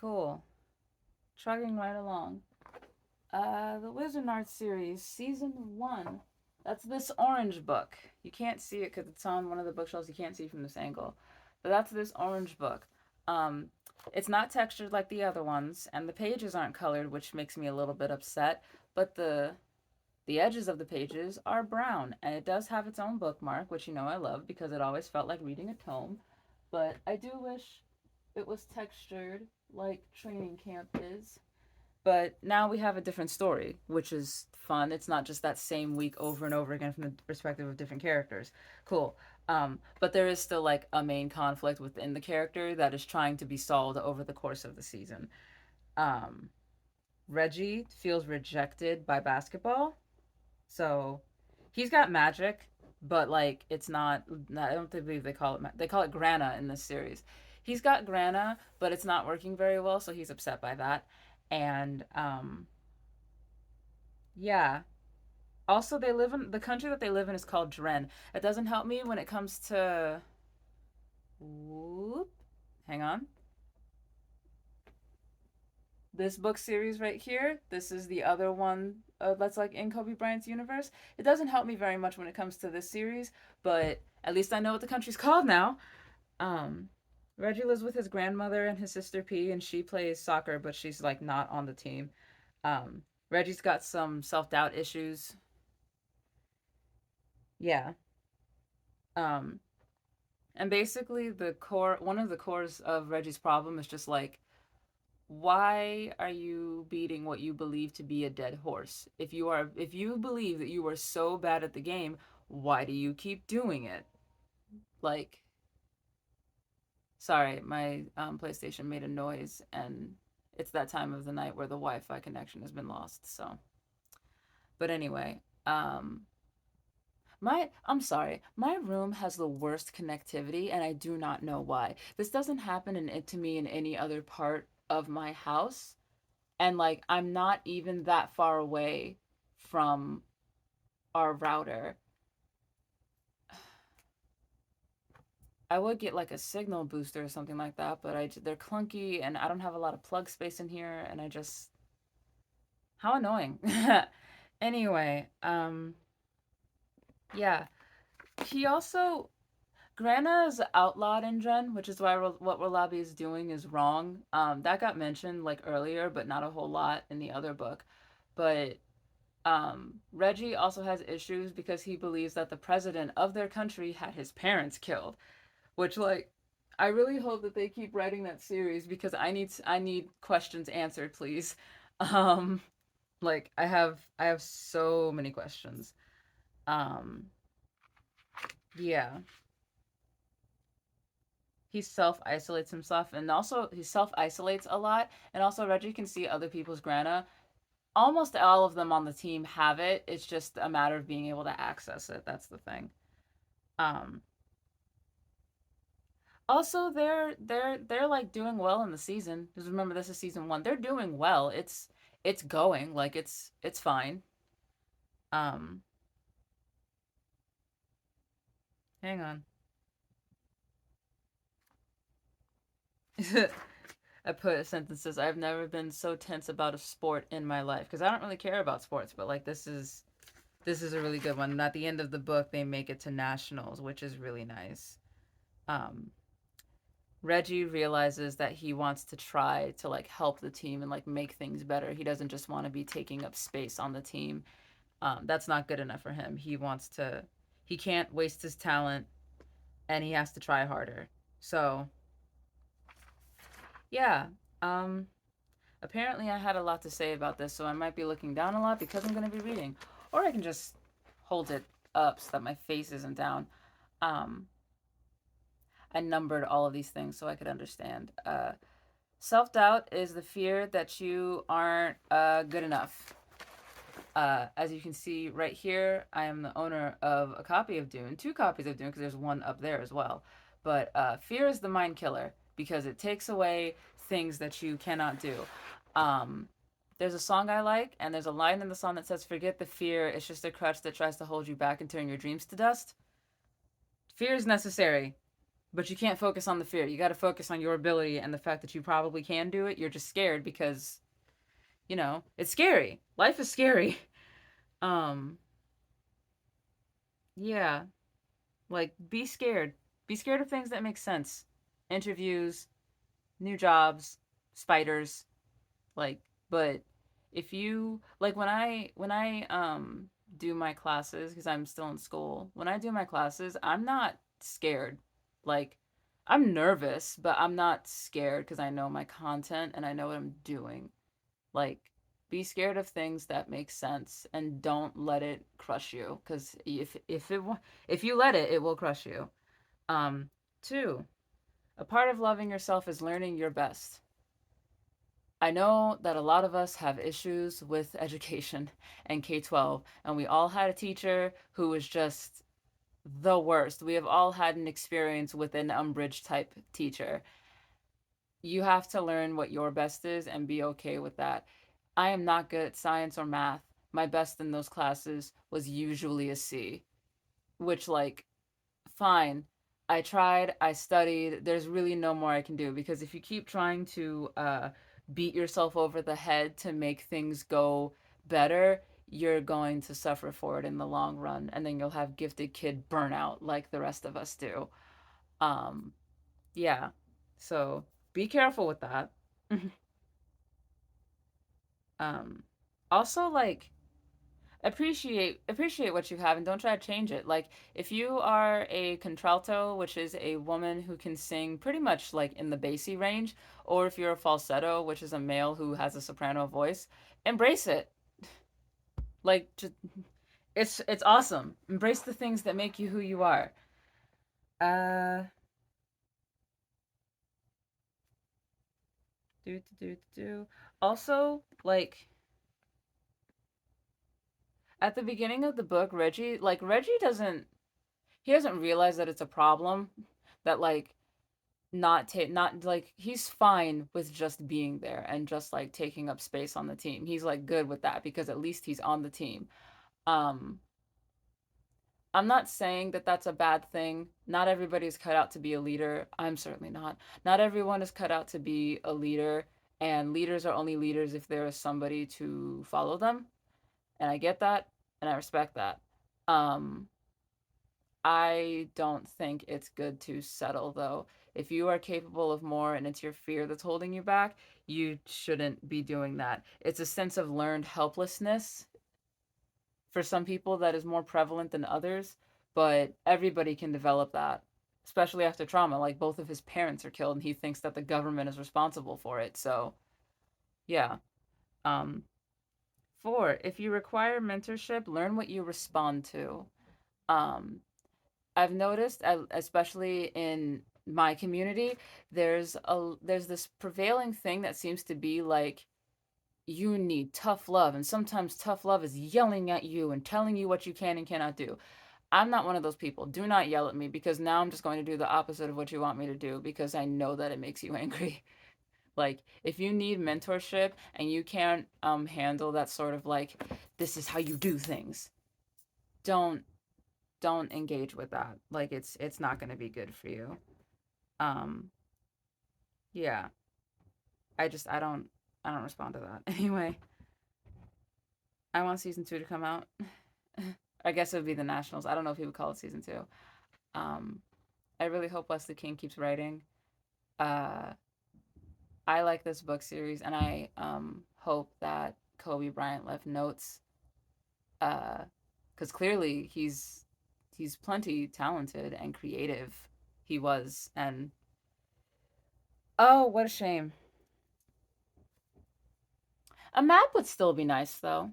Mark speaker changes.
Speaker 1: cool. Trugging right along. The Wizenard series, season one. That's this orange book. You can't see it because it's on one of the bookshelves. You can't see from this angle, but that's this orange book. Um, it's not textured like the other ones, and the pages aren't colored, which makes me a little bit upset. But the edges of the pages are brown, and it does have its own bookmark, which you know I love because it always felt like reading a tome. But I do wish it was textured like training camp is. But now we have a different story, which is fun. It's not just that same week over and over again from the perspective of different characters. Cool. But there is still like a main conflict within the character that is trying to be solved over the course of the season. Um, Reggie feels rejected by basketball, so he's got magic, but like it's not. I don't believe they call it. They call it Grana in this series. He's got Grana, but it's not working very well, so he's upset by that. And yeah. Also, they live in the country that they live in is called Dren. It doesn't help me when it comes to. Whoop. Hang on. This book series right here. This is the other one that's like in Kobe Bryant's universe. It doesn't help me very much when it comes to this series, but at least I know what the country's called now. Um, Reggie lives with his grandmother and his sister P, and she plays soccer, but she's like not on the team. Reggie's got some self doubt issues. Yeah. Um, And basically, one of the cores of Reggie's problem is just like, why are you beating what you believe to be a dead horse? If you believe that you are so bad at the game, why do you keep doing it? Like, sorry, my PlayStation made a noise, and it's that time of the night where the Wi-Fi connection has been lost. So, but anyway, I'm sorry. My room has the worst connectivity and I do not know why. This doesn't happen to me in any other part of my house, and like I'm not even that far away from our router. I would get like a signal booster or something like that, but they're clunky and I don't have a lot of plug space in here and I just how annoying. Anyway, yeah. He also Grana is outlawed in Dren, which is why what Wallaby is doing is wrong. That got mentioned like earlier, but not a whole lot in the other book. But Reggie also has issues because he believes that the president of their country had his parents killed, which like I really hope that they keep writing that series because I need questions answered, please. Um, like I have so many questions. Um, yeah. He self isolates himself and also he self isolates a lot. And also, Reggie can see other people's grana. Almost all of them on the team have it. It's just a matter of being able to access it. That's the thing. Um, Also, they're like doing well in the season. Just remember, this is season one. They're doing well. It's going like it's fine. Um, Hang on. I put sentences. I've never been so tense about a sport in my life because I don't really care about sports, but like this is a really good one. And at the end of the book, they make it to nationals, which is really nice. Um, Reggie realizes that he wants to try to like help the team and like make things better. He doesn't just want to be taking up space on the team. That's not good enough for him. He can't waste his talent, and he has to try harder. So yeah. Um, Apparently, I had a lot to say about this, so I might be looking down a lot because I'm going to be reading. Or I can just hold it up so that my face isn't down. Um, I numbered all of these things so I could understand. Self doubt is the fear that you aren't good enough. As you can see right here, I am the owner of a copy of Dune, two copies of Dune, because there's one up there as well. But fear is the mind killer because it takes away things that you cannot do. Um, there's a song I like, and there's a line in the song that says, "Forget the fear, it's just a crutch that tries to hold you back and turn your dreams to dust." Fear is necessary, But you can't focus on the fear. You got to focus on your ability and the fact that you probably can do it. You're just scared because, it's scary. Life is scary. Um, yeah, like be scared. Be scared of things that make sense. Interviews, new jobs, spiders, like but if you like when I do my classes because I'm still in school. When I do my classes, I'm not scared. Like I'm nervous, but I'm not scared because I know my content and I know what I'm doing. Like be scared of things that make sense and don't let it crush you because if you let it, it will crush you. Um, Two, a part of loving yourself is learning your best. I know that a lot of us have issues with education and K 12, and we all had a teacher who was just the worst. We have all had an experience with an Umbridge type teacher. You have to learn what your best is and be okay with that. I am not good at science or math. My best in those classes was usually a C, which, like, fine. I tried, I studied. There's really no more I can do because if you keep trying to beat yourself over the head to make things go better, you're going to suffer for it in the long run. And then you'll have gifted kid burnout like the rest of us do. Um, yeah. So be careful with that. um, Also, like, appreciate what you have and don't try to change it. Like if you are a contralto, which is a woman who can sing pretty much like in the bassy range, or if you're a falsetto, which is a male who has a soprano voice, embrace it. Like just, it's awesome. Embrace the things that make you who you are. Uh do. Also, like at the beginning of the book, Reggie doesn't realize that it's a problem that like not like he's fine with just being there and just like taking up space on the team. He's like good with that because at least he's on the team. Um I'm not saying that that's a bad thing. Not everybody's cut out to be a leader. I'm certainly not. Not everyone is cut out to be a leader, and leaders are only leaders if there is somebody to follow them. And I get that and I respect that. Um I don't think it's good to settle, though. If you are capable of more and it's your fear that's holding you back, you shouldn't be doing that. It's a sense of learned helplessness for some people that is more prevalent than others, but everybody can develop that, especially after trauma. Like both of his parents are killed, and he thinks that the government is responsible for it. So, yeah. Um, Four, if you require mentorship, learn what you respond to. Um, I've noticed, especially in my community, there's this prevailing thing that seems to be like you need tough love, and sometimes tough love is yelling at you and telling you what you can and cannot do. I'm not one of those people. Do not yell at me because now I'm just going to do the opposite of what you want me to do because I know that it makes you angry. Like if you need mentorship and you can't handle that sort of like this is how you do things, don't don't engage with that. Like it's not going to be good for you. Um yeah. I don't respond to that. Anyway, I want season 2 to come out. I guess it would be the Nationals. I don't know if he would call it season 2. Um I really hope Wesley King keeps writing. Uh I like this book series and I hope that Kobe Bryant left notes cuz clearly he's plenty talented and creative. He was and oh, what a shame. A map would still be nice though.